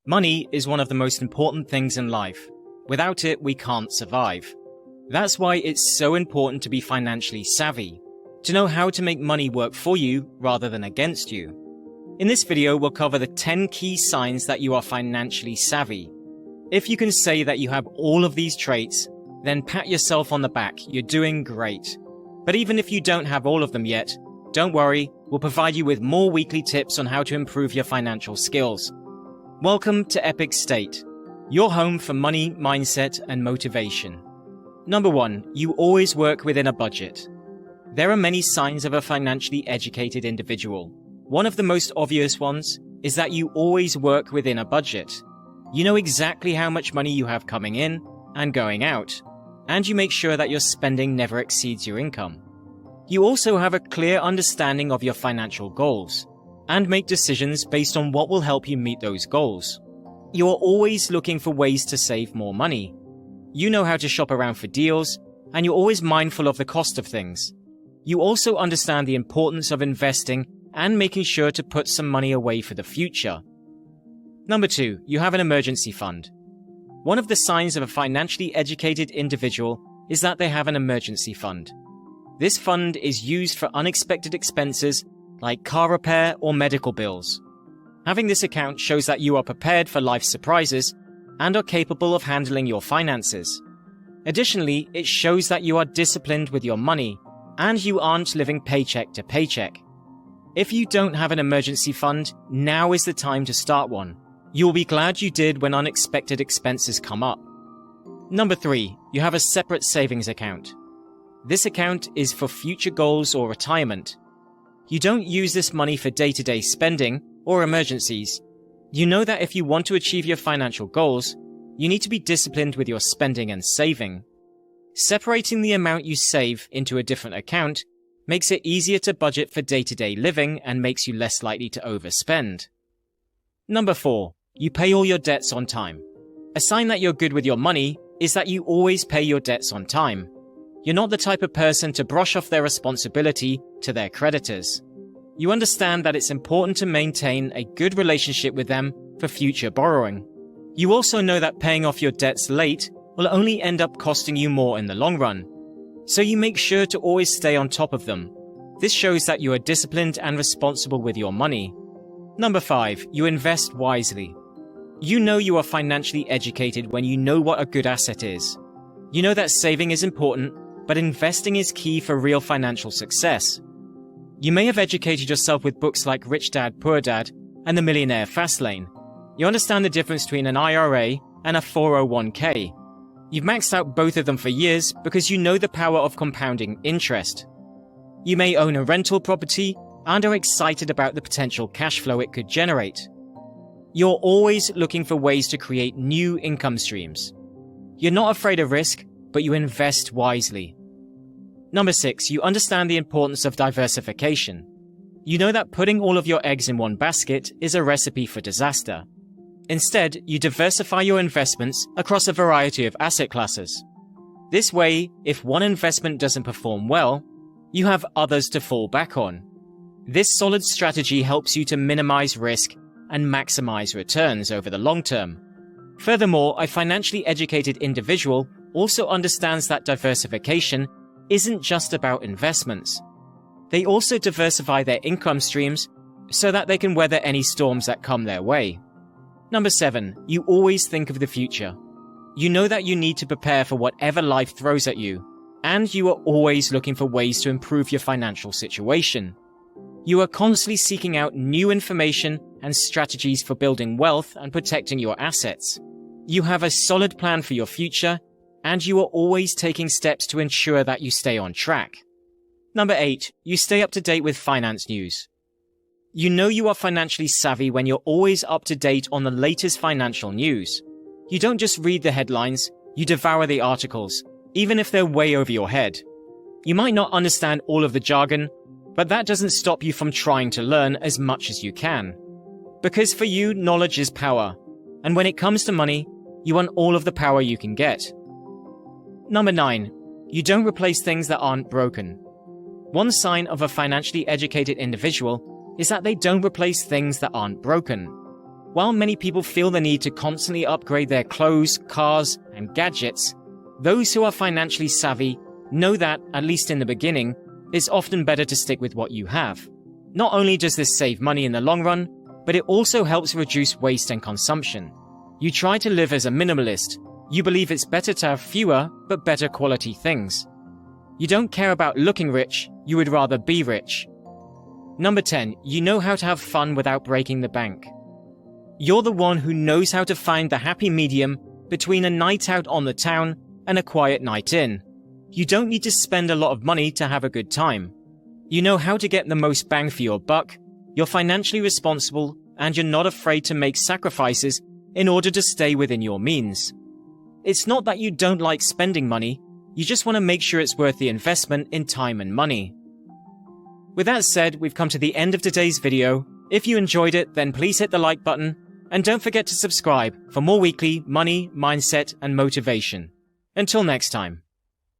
Money is one of the most important things in life. Without it, we can't survive. That's why it's so important to be financially savvy, to know how to make money work for you rather than against you. In this video, we'll cover the 10 key signs that you are financially savvy. If you can say that you have all of these traits, then pat yourself on the back, you're doing great. But even if you don't have all of them yet, don't worry, we'll provide you with more weekly tips on how to improve your financial skills. Welcome to Epic State, your home for money, mindset, and motivation. Number 1, you always work within a budget. There are many signs of a financially educated individual. One of the most obvious ones is that you always work within a budget. You know exactly how much money you have coming in and going out, and you make sure that your spending never exceeds your income. You also have a clear understanding of your financial goals and make decisions based on what will help you meet those goals. You are always looking for ways to save more money. You know how to shop around for deals, and you're always mindful of the cost of things. You also understand the importance of investing and making sure to put some money away for the future. Number 2, you have an emergency fund. One of the signs of a financially educated individual is that they have an emergency fund. This fund is used for unexpected expenses like car repair or medical bills. Having this account shows that you are prepared for life's surprises and are capable of handling your finances. Additionally, it shows that you are disciplined with your money and you aren't living paycheck to paycheck. If you don't have an emergency fund, now is the time to start one. You will be glad you did when unexpected expenses come up. Number 3, you have a separate savings account. This account is for future goals or retirement. You don't use this money for day-to-day spending or emergencies. You know that if you want to achieve your financial goals, you need to be disciplined with your spending and saving. Separating the amount you save into a different account makes it easier to budget for day-to-day living and makes you less likely to overspend. Number 4, you pay all your debts on time. A sign that you're good with your money is that you always pay your debts on time. You're not the type of person to brush off their responsibility to their creditors. You understand that it's important to maintain a good relationship with them for future borrowing. You also know that paying off your debts late will only end up costing you more in the long run. So you make sure to always stay on top of them. This shows that you are disciplined and responsible with your money. Number 5, you invest wisely. You know you are financially educated when you know what a good asset is. You know that saving is important, but investing is key for real financial success. You may have educated yourself with books like Rich Dad, Poor Dad and The Millionaire Fastlane. You understand the difference between an IRA and a 401k. You've maxed out both of them for years because you know the power of compounding interest. You may own a rental property and are excited about the potential cash flow it could generate. You're always looking for ways to create new income streams. You're not afraid of risk, but you invest wisely. Number 6, you understand the importance of diversification. You know that putting all of your eggs in one basket is a recipe for disaster. Instead, you diversify your investments across a variety of asset classes. This way, if one investment doesn't perform well, you have others to fall back on. This solid strategy helps you to minimize risk and maximize returns over the long term. Furthermore, a financially educated individual also understands that diversification isn't just about investments. They also diversify their income streams so that they can weather any storms that come their way. Number 7, you always think of the future. You know that you need to prepare for whatever life throws at you, and you are always looking for ways to improve your financial situation. You are constantly seeking out new information and strategies for building wealth and protecting your assets. You have a solid plan for your future, and you are always taking steps to ensure that you stay on track. Number 8, you stay up to date with finance news. You know you are financially savvy when you're always up to date on the latest financial news. You don't just read the headlines, you devour the articles, even if they're way over your head. You might not understand all of the jargon, but that doesn't stop you from trying to learn as much as you can. Because for you, knowledge is power, and when it comes to money, you want all of the power you can get. Number 9, you don't replace things that aren't broken. One sign of a financially educated individual is that they don't replace things that aren't broken. While many people feel the need to constantly upgrade their clothes, cars, and gadgets, those who are financially savvy know that, at least in the beginning, it's often better to stick with what you have. Not only does this save money in the long run, but it also helps reduce waste and consumption. You try to live as a minimalist. You believe it's better to have fewer, but better quality things. You don't care about looking rich, you would rather be rich. Number 10, you know how to have fun without breaking the bank. You're the one who knows how to find the happy medium between a night out on the town and a quiet night in. You don't need to spend a lot of money to have a good time. You know how to get the most bang for your buck, you're financially responsible, and you're not afraid to make sacrifices in order to stay within your means. It's not that you don't like spending money, you just want to make sure it's worth the investment in time and money. With that said, we've come to the end of today's video. If you enjoyed it, then please hit the like button, and don't forget to subscribe for more weekly money, mindset, and motivation. Until next time.